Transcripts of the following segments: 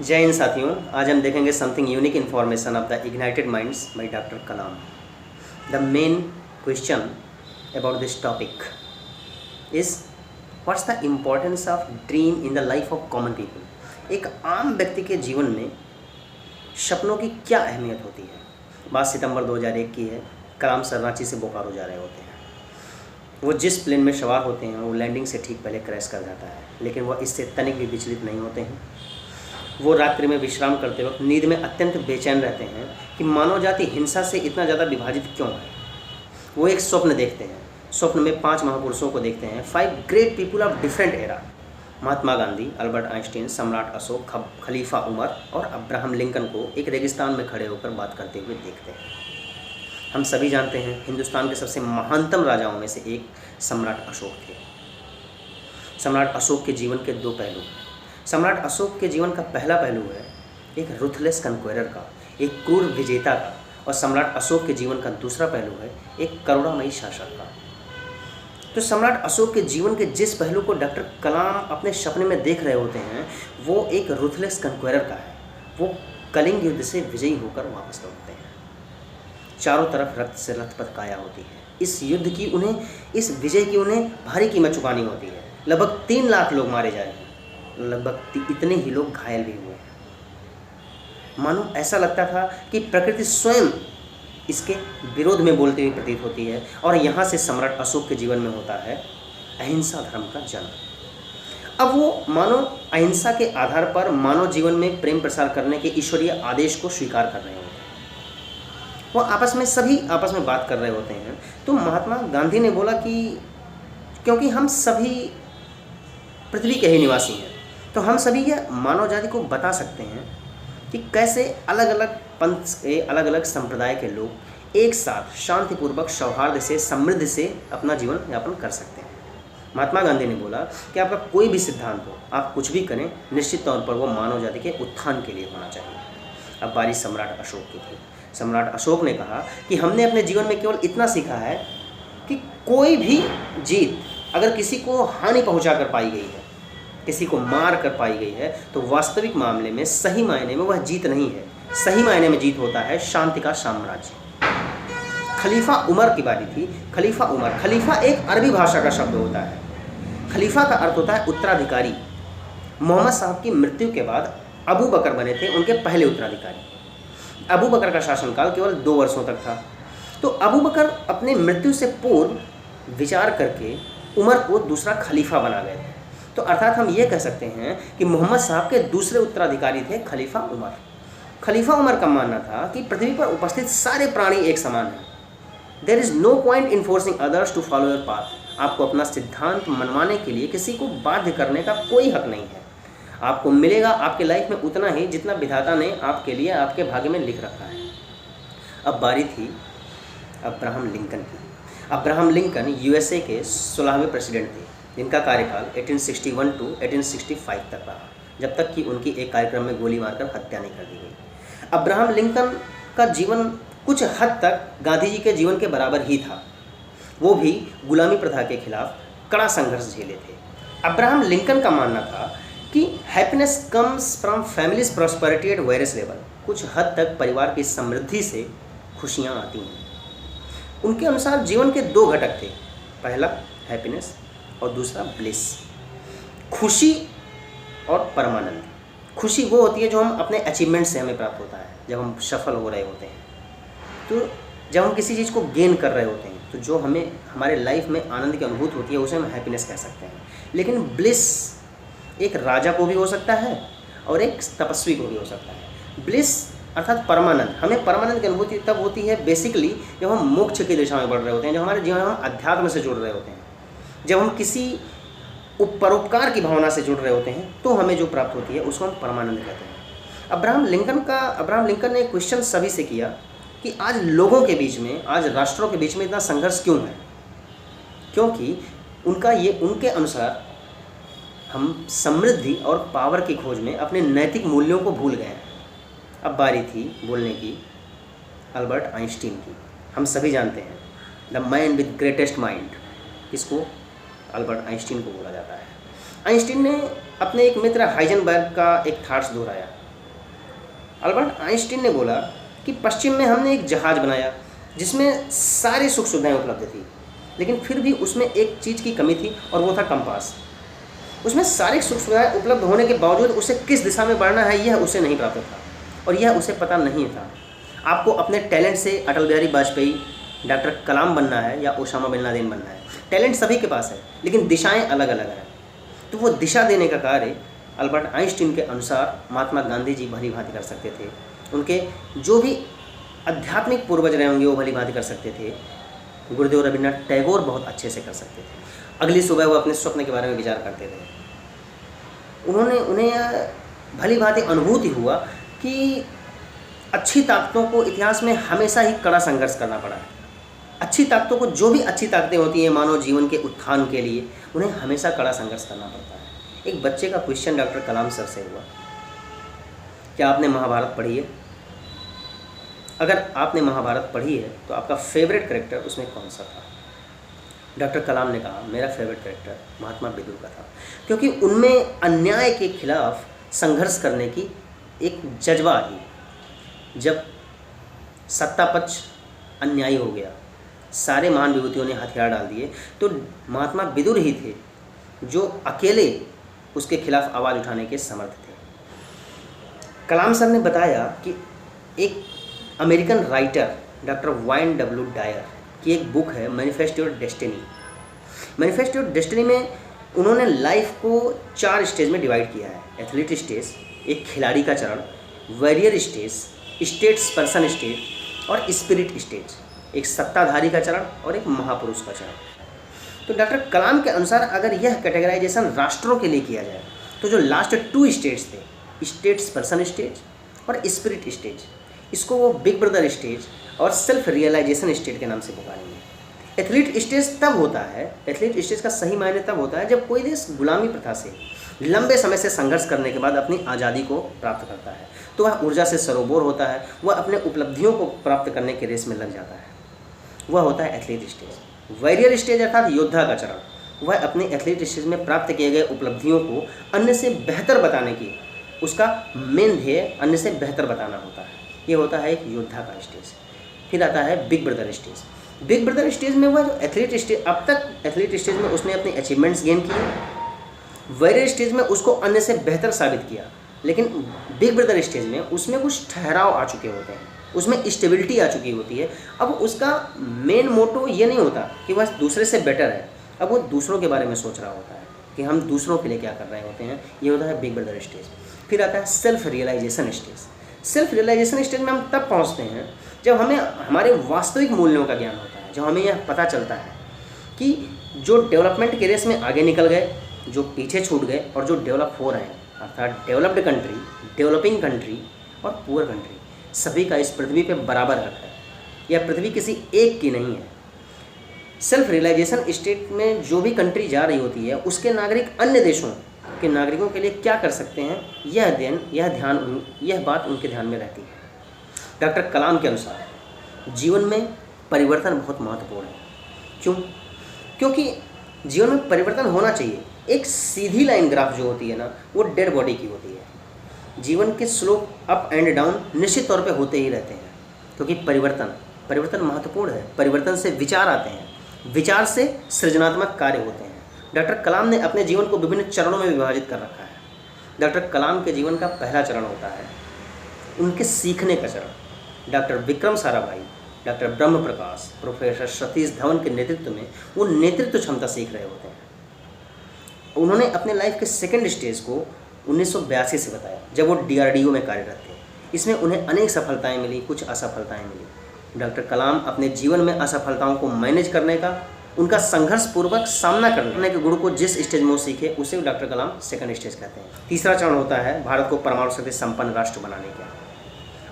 जय हिंद साथियों, आज हम देखेंगे something unique information of the ignited minds by doctor Kalam. The main question about this topic is what's the importance of dream in the life of common people. एक आम व्यक्ति के जीवन में सपनों की क्या अहमियत होती है। बात सितंबर 2001 की है। कलाम सर रांची से बोकारो जा रहे होते हैं। वो जिस प्लेन में सवार होते हैं वो लैंडिंग से ठीक पहले क्रैश कर जाता है, लेकिन वह इससे तनिक भी विचलित नहीं होते हैं। वो रात्रि में विश्राम करते वक्त नींद में अत्यंत बेचैन रहते हैं कि मानव जाति हिंसा से इतना ज़्यादा विभाजित क्यों है। वो एक स्वप्न देखते हैं। स्वप्न में 5 महापुरुषों को देखते हैं, 5 great people of different era. Mahatma Gandhi, Albert Einstein, सम्राट अशोक, खलीफा उमर और अब्राहम लिंकन को एक रेगिस्तान में खड़े होकर बात करते हुए देखते हैं। हम सभी जानते हैं हिंदुस्तान के सबसे महानतम राजाओं में से एक सम्राट अशोक थे। सम्राट अशोक के जीवन के 2 पहलू। सम्राट अशोक के जीवन का पहला पहलू है एक रुथलेस कन्क्वेरर का, एक क्रूर विजेता का, और सम्राट अशोक के जीवन का दूसरा पहलू है एक करुणामयी शासक का। तो सम्राट अशोक के जीवन के जिस पहलू को डॉक्टर कलाम अपने सपने में देख रहे होते हैं वो एक रुथलेस कन्क्वेरर का है। वो कलिंग युद्ध से विजयी होकर वापस लौटते हैं। चारों तरफ रक्त से रथपथ काया होती है। इस युद्ध की उन्हें, इस विजय की उन्हें भारी कीमत चुकानी होती है। लगभग 3 लाख लोग मारे जाए हैं, लगभग इतने ही लोग घायल भी हुए हैं। मानो ऐसा लगता था कि प्रकृति स्वयं इसके विरोध में बोलती हुई प्रतीत होती है। और यहाँ से सम्राट अशोक के जीवन में होता है अहिंसा धर्म का जन्म। अब वो मानो अहिंसा के आधार पर मानव जीवन में प्रेम प्रसार करने के ईश्वरीय आदेश को स्वीकार कर रहे होते हैं। वो सभी आपस में बात कर रहे होते हैं। तो महात्मा गांधी ने बोला कि क्योंकि हम सभी पृथ्वी के ही निवासी हैं, तो हम सभी यह मानव जाति को बता सकते हैं कि कैसे अलग अलग पंथ के, अलग अलग संप्रदाय के लोग एक साथ शांतिपूर्वक, सौहार्द से, समृद्धि से अपना जीवन यापन कर सकते हैं। महात्मा गांधी ने बोला कि आपका कोई भी सिद्धांत हो, आप कुछ भी करें, निश्चित तौर पर वो मानव जाति के उत्थान के लिए होना चाहिए। अब बारी सम्राट अशोक की थी। सम्राट अशोक ने कहा कि हमने अपने जीवन में केवल इतना सीखा है कि कोई भी जीत अगर किसी को हानि पहुंचा कर पाई गई है, किसी को मार कर पाई गई है, तो वास्तविक मामले में, सही मायने में वह जीत नहीं है। सही मायने में जीत होता है शांति का साम्राज्य। खलीफा उमर की बारी थी। खलीफा उमर, खलीफा एक अरबी भाषा का शब्द होता है। खलीफा का अर्थ होता है उत्तराधिकारी। मोहम्मद साहब की मृत्यु के बाद अबू बकर बने थे उनके पहले उत्तराधिकारी। अबू बकर का शासनकाल केवल 2 वर्षों तक था। तो अबू बकर अपने मृत्यु से पूर्व विचार करके उमर को दूसरा खलीफा बना गए थे। तो अर्थात हम ये कह सकते हैं कि मोहम्मद साहब के दूसरे उत्तराधिकारी थे खलीफा उमर। खलीफा उमर का मानना था कि पृथ्वी पर उपस्थित सारे प्राणी एक समान हैं। There is no point in forcing others to follow your path. आपको अपना सिद्धांत मनवाने के लिए किसी को बाध्य करने का कोई हक नहीं है। आपको मिलेगा आपके लाइफ में उतना ही जितना विधाता ने आपके लिए, आपके भाग्य में लिख रखा है। अब बारी थी अब्राहम लिंकन की। अब्राहम लिंकन यूएसए के 16वें प्रेसिडेंट थे, जिनका कार्यकाल 1861 टू 1865 तक रहा, जब तक कि उनकी एक कार्यक्रम में गोली मारकर हत्या नहीं कर दी गई। अब्राहम लिंकन का जीवन कुछ हद तक गांधी जी के जीवन के बराबर ही था। वो भी गुलामी प्रथा के खिलाफ कड़ा संघर्ष झेले थे। अब्राहम लिंकन का मानना था कि happiness comes from families prosperity at various level. कुछ हद तक परिवार की समृद्धि से खुशियाँ आती हैं। उनके अनुसार जीवन के 2 घटक थे, पहला हैप्पीनेस और दूसरा ब्लिस। खुशी और परमानंद। खुशी वो होती है जो हम अपने अचीवमेंट से हमें प्राप्त होता है, जब हम सफल हो रहे होते हैं। तो जब हम किसी चीज़ को गेन कर रहे होते हैं, तो जो हमें हमारे लाइफ में आनंद की अनुभूति होती है उसे हम हैप्पीनेस कह सकते हैं। लेकिन ब्लिस एक राजा को भी हो सकता है और एक तपस्वी को भी हो सकता है। ब्लिस अर्थात परमानंद, हमें परमानंद की अनुभूति तब होती है बेसिकली जब हम मोक्ष की दिशा में बढ़ रहे होते हैं, जब हमारे जीवन में हम अध्यात्म से जुड़ रहे होते हैं, जब हम किसी परोपकार की भावना से जुड़ रहे होते हैं, तो हमें जो प्राप्त होती है उसको हम परमानंद कहते हैं। अब्राहम लिंकन ने क्वेश्चन सभी से किया कि आज लोगों के बीच में, आज राष्ट्रों के बीच में इतना संघर्ष क्यों है। क्योंकि उनके अनुसार हम समृद्धि और पावर की खोज में अपने नैतिक मूल्यों को भूल गए हैं। अब बारी थी बोलने की अल्बर्ट आइंस्टीन की। हम सभी जानते हैं the man with greatest mind, इसको अल्बर्ट आइंस्टीन को बोला जाता है। आइंस्टीन ने अपने एक मित्र हाइजेनबर्ग का एक थॉट्स दोहराया अल्बर्ट आइंस्टीन ने बोला कि पश्चिम में हमने एक जहाज़ बनाया जिसमें सारी सुख सुविधाएँ उपलब्ध थी, लेकिन फिर भी उसमें एक चीज़ की कमी थी और वो था कंपास। उसमें सारी सुख सुविधाएँ उपलब्ध होने के बावजूद उसे किस दिशा में बढ़ना है यह उसे नहीं प्राप्त था, और यह उसे पता नहीं था। आपको अपने टैलेंट से अटल बिहारी वाजपेयी, डॉक्टर कलाम बनना है या ओसामा बिन लादेन बनना है। टैलेंट सभी के पास है, लेकिन दिशाएं अलग अलग हैं। तो वो दिशा देने का कार्य अल्बर्ट आइंस्टीन के अनुसार महात्मा गांधी जी भली भांति कर सकते थे। उनके जो भी आध्यात्मिक पूर्वज रहे होंगे वो भली भांति कर सकते थे। गुरुदेव रविन्द्रनाथ टैगोर बहुत अच्छे से कर सकते थे। अगली सुबह वो अपने स्वप्न के बारे में विचार करते थे। उन्हें भली भांति अनुभूति हुआ कि अच्छी ताकतों को इतिहास में हमेशा ही कड़ा संघर्ष करना पड़ा है। अच्छी ताकतों को, जो भी अच्छी ताकतें होती हैं मानव जीवन के उत्थान के लिए, उन्हें हमेशा कड़ा संघर्ष करना पड़ता है। एक बच्चे का क्वेश्चन डॉक्टर कलाम सर से हुआ, क्या आपने महाभारत पढ़ी है? अगर आपने महाभारत पढ़ी है तो आपका फेवरेट कैरेक्टर उसमें कौन सा था? डॉक्टर कलाम ने कहा, मेरा फेवरेट कैरेक्टर महात्मा विदुर का था, क्योंकि उनमें अन्याय के खिलाफ संघर्ष करने की एक जज्बा आई। जब सत्ता पक्ष अन्यायी हो गया, सारे महान विभूतियों ने हथियार डाल दिए, तो महात्मा विदुर ही थे जो अकेले उसके खिलाफ आवाज़ उठाने के समर्थ थे। कलाम सर ने बताया कि एक American writer doctor Wayne W Dyer की एक बुक है मैनिफेस्टो डेस्टिनी। मैनिफेस्टो डेस्टिनी में उन्होंने लाइफ को 4 स्टेज में डिवाइड किया है। एथलीट स्टेज, एक खिलाड़ी का चरण, warrior stage, states person stage और स्पिरिट स्टेज, एक सत्ताधारी का चरण और एक महापुरुष का चरण। तो डॉक्टर कलाम के अनुसार अगर यह कैटेगराइजेशन राष्ट्रों के लिए किया जाए तो जो लास्ट 2 स्टेट्स थे, स्टेट्स पर्सन स्टेज और स्पिरिट स्टेज, इसको वो बिग ब्रदर स्टेज और सेल्फ रियलाइजेशन स्टेट के नाम से पुकारेंगे। एथलीट स्टेज तब होता है, एथलीट स्टेज का सही मायने तब होता है जब कोई देश गुलामी प्रथा से लंबे समय से संघर्ष करने के बाद अपनी आज़ादी को प्राप्त करता है, तो वह ऊर्जा से सरोबोर होता है, वह अपने उपलब्धियों को प्राप्त करने के रेस में लग जाता है। वह होता है एथलीट स्टेज। वॉरियर स्टेज अर्थात योद्धा का चरण, वह अपने एथलीट स्टेज में प्राप्त किए गए उपलब्धियों को अन्य से बेहतर बताने की, उसका मेन ध्येय अन्य से बेहतर बताना होता है। ये होता है एक योद्धा का स्टेज। फिर आता है big brother stage. Big brother stage में वह जो एथलीट स्टेज, अब तक एथलीट स्टेज में उसने अपने अचीवमेंट्स गेन किए, वॉरियर स्टेज में उसको अन्य से बेहतर साबित किया, लेकिन बिग ब्रदर स्टेज में उसमें कुछ ठहराव आ चुके होते हैं, उसमें स्टेबिलिटी आ चुकी होती है। अब उसका मेन मोटो ये नहीं होता कि वह दूसरे से बेटर है, अब वो दूसरों के बारे में सोच रहा होता है कि हम दूसरों के लिए क्या कर रहे होते हैं। ये होता है बिग ब्रदर स्टेज। फिर आता है self realisation stage. Self realisation stage में हम तब पहुंचते हैं जब हमें हमारे वास्तविक मूल्यों का ज्ञान होता है, जब हमें यह पता चलता है कि जो डेवलपमेंट के रेस में आगे निकल गए, जो पीछे छूट गए और जो डेवलप हो रहे हैं, अर्थात डेवलप्ड कंट्री, डेवलपिंग कंट्री और पुअर कंट्री, सभी का इस पृथ्वी पे बराबर हक है। यह पृथ्वी किसी एक की नहीं है। सेल्फ रियलाइजेशन स्टेट में जो भी कंट्री जा रही होती है, उसके नागरिक अन्य देशों के नागरिकों के लिए क्या कर सकते हैं, यह बात उनके ध्यान में रहती है। डॉक्टर कलाम के अनुसार जीवन में परिवर्तन बहुत महत्वपूर्ण है। क्यों? क्योंकि जीवन में परिवर्तन होना चाहिए। एक सीधी लाइन ग्राफ जो होती है ना, वो डेड बॉडी की होती है। जीवन के स्लोप अप एंड डाउन निश्चित तौर पे होते ही रहते हैं, क्योंकि परिवर्तन महत्वपूर्ण है। परिवर्तन से विचार आते हैं, विचार से सृजनात्मक कार्य होते हैं। डॉक्टर कलाम ने अपने जीवन को विभिन्न चरणों में विभाजित कर रखा है। डॉक्टर कलाम के जीवन का पहला चरण होता है उनके सीखने का चरण। डॉक्टर विक्रम साराभाई, डॉक्टर ब्रह्म प्रकाश, प्रोफेसर सतीश धवन के नेतृत्व में वो नेतृत्व क्षमता सीख रहे होते हैं। उन्होंने अपने लाइफ के सेकंड स्टेज को 1982 से बताया, जब वो DRDO में कार्यरत थे। इसमें उन्हें अनेक सफलताएं मिली, कुछ असफलताएं मिली। डॉक्टर कलाम अपने जीवन में असफलताओं को मैनेज करने का, उनका संघर्ष पूर्वक सामना करने के गुण को जिस स्टेज में वो सीखे, उसे डॉक्टर कलाम सेकंड स्टेज कहते हैं। तीसरा चरण होता है भारत को परमाणु शक्ति संपन्न राष्ट्र बनाने का,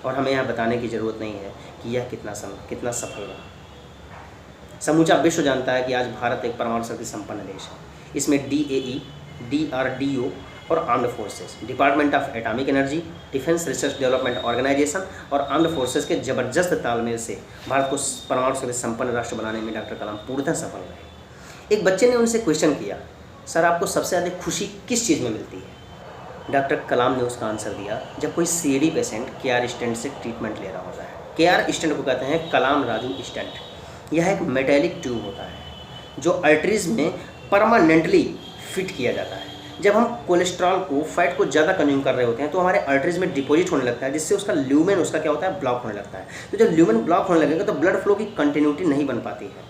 और हमें यहाँ बताने की ज़रूरत नहीं है कि यह कितना सफल रहा। समूचा विश्व जानता है कि आज भारत एक परमाणु शक्ति संपन्न देश है। इसमें DAE, DRDO और armed forces, department of atomic energy, defence research development organisation और आर्म्ड फोर्सेस के जबरदस्त तालमेल से भारत को परमाणु शक्ति संपन्न राष्ट्र बनाने में डॉक्टर कलाम पूर्णतः सफल रहे। एक बच्चे ने उनसे क्वेश्चन किया, सर आपको सबसे ज़्यादा खुशी किस चीज़ में मिलती है? डॉक्टर कलाम ने उसका आंसर दिया जब कोई सीडी पेशेंट केआर स्टेंट से ट्रीटमेंट ले रहा होता है। केआर स्टेंट को कहते हैं कलाम राजू स्टेंट। यह एक मेटेलिक ट्यूब होता है जो आर्टरीज में परमानेंटली फिट किया जाता है। जब हम कोलेस्ट्रॉल को, फैट को ज़्यादा कंज्यूम कर रहे होते हैं तो हमारे आर्टरीज में डिपॉजिट होने लगता है, जिससे उसका ल्यूमेन उसका क्या होता है, ब्लॉक होने लगता है। तो जब ल्यूमेन ब्लॉक होने लगेगा तो ब्लड फ्लो की कंटिन्यूटी नहीं बन पाती है।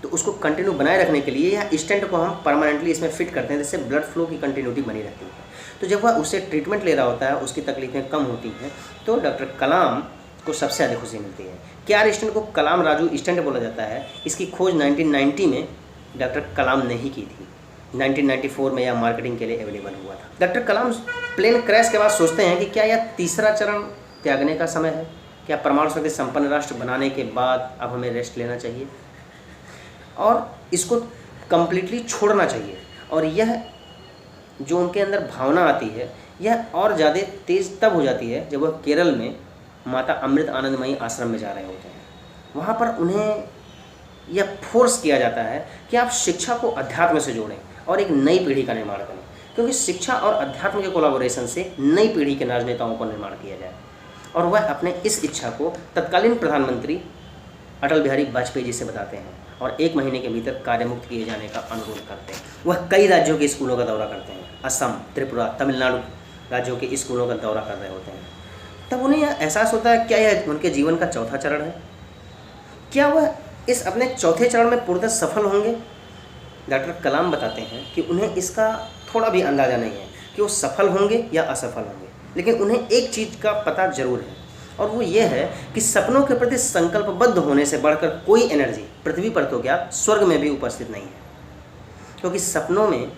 तो उसको कंटिन्यू बनाए रखने के लिए यह स्टेंट को हम परमानेंटली इसमें फिट करते हैं, जिससे ब्लड फ्लो की कंटिन्यूटी बनी रहती है। तो जब वह उससे ट्रीटमेंट ले रहा होता है, उसकी तकलीफें कम होती हैं, तो डॉक्टर कलाम को सबसे ज़्यादा खुशी मिलती है। केआर स्टेंट को कलाम राजू स्टेंट बोला जाता है। इसकी खोज 1990 में डॉक्टर कलाम ने ही की थी। 1994 में यह मार्केटिंग के लिए अवेलेबल हुआ था। डॉक्टर कलाम प्लेन क्रैश के बाद सोचते हैं कि क्या यह तीसरा चरण त्यागने का समय है, क्या परमाणु शक्ति संपन्न राष्ट्र बनाने के बाद अब हमें रेस्ट लेना चाहिए और इसको कंप्लीटली छोड़ना चाहिए। और यह जो उनके अंदर भावना आती है यह और ज़्यादा तेज़ तब हो जाती है जब वह केरल में माता अमृत आनंदमयी आश्रम में जा रहे होते हैं। वहाँ पर उन्हें यह फोर्स किया जाता है कि आप शिक्षा को अध्यात्म से जोड़ें और एक नई पीढ़ी का निर्माण करें, क्योंकि शिक्षा और अध्यात्म के कोलैबोरेशन से नई पीढ़ी के राजनेताओं का निर्माण किया जाए। और वह अपने इस इच्छा को तत्कालीन प्रधानमंत्री अटल बिहारी वाजपेयी जी से बताते हैं और 1 महीने के भीतर कार्यमुक्त किए जाने का अनुरोध करते हैं। वह कई राज्यों के स्कूलों का दौरा करते हैं, असम, त्रिपुरा, तमिलनाडु राज्यों के स्कूलों का दौरा कर रहे होते हैं। तब उन्हें यह एहसास होता है क्या यह उनके जीवन का चौथा चरण है, क्या वह इस अपने चौथे चरण में पूर्णतः सफल होंगे। डॉक्टर कलाम बताते हैं कि उन्हें इसका थोड़ा भी अंदाज़ा नहीं है कि वो सफल होंगे या असफल होंगे, लेकिन उन्हें एक चीज़ का पता जरूर है और वो ये है कि सपनों के प्रति संकल्पबद्ध होने से बढ़कर कोई एनर्जी पृथ्वी पर तो क्या स्वर्ग में भी उपस्थित नहीं है। क्योंकि सपनों में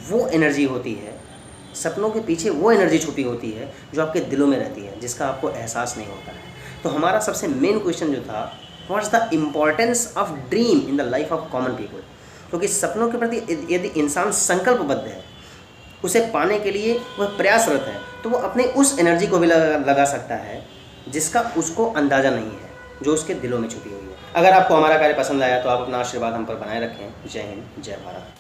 वो एनर्जी होती है, सपनों के पीछे वो एनर्जी छुपी होती है जो आपके दिलों में रहती है, जिसका आपको एहसास नहीं होता है। तो हमारा सबसे मेन क्वेश्चन जो था, what's the importance of dream in the life of common people. क्योंकि सपनों के प्रति यदि इंसान संकल्पबद्ध है, उसे पाने के लिए वह प्रयासरत है, तो वो अपने उस एनर्जी को भी लगा सकता है जिसका उसको अंदाज़ा नहीं है, जो उसके दिलों में छुपी हुई है। अगर आपको हमारा कार्य पसंद आया तो आप अपना आशीर्वाद हम पर बनाए रखें। जय हिंद, जय भारत।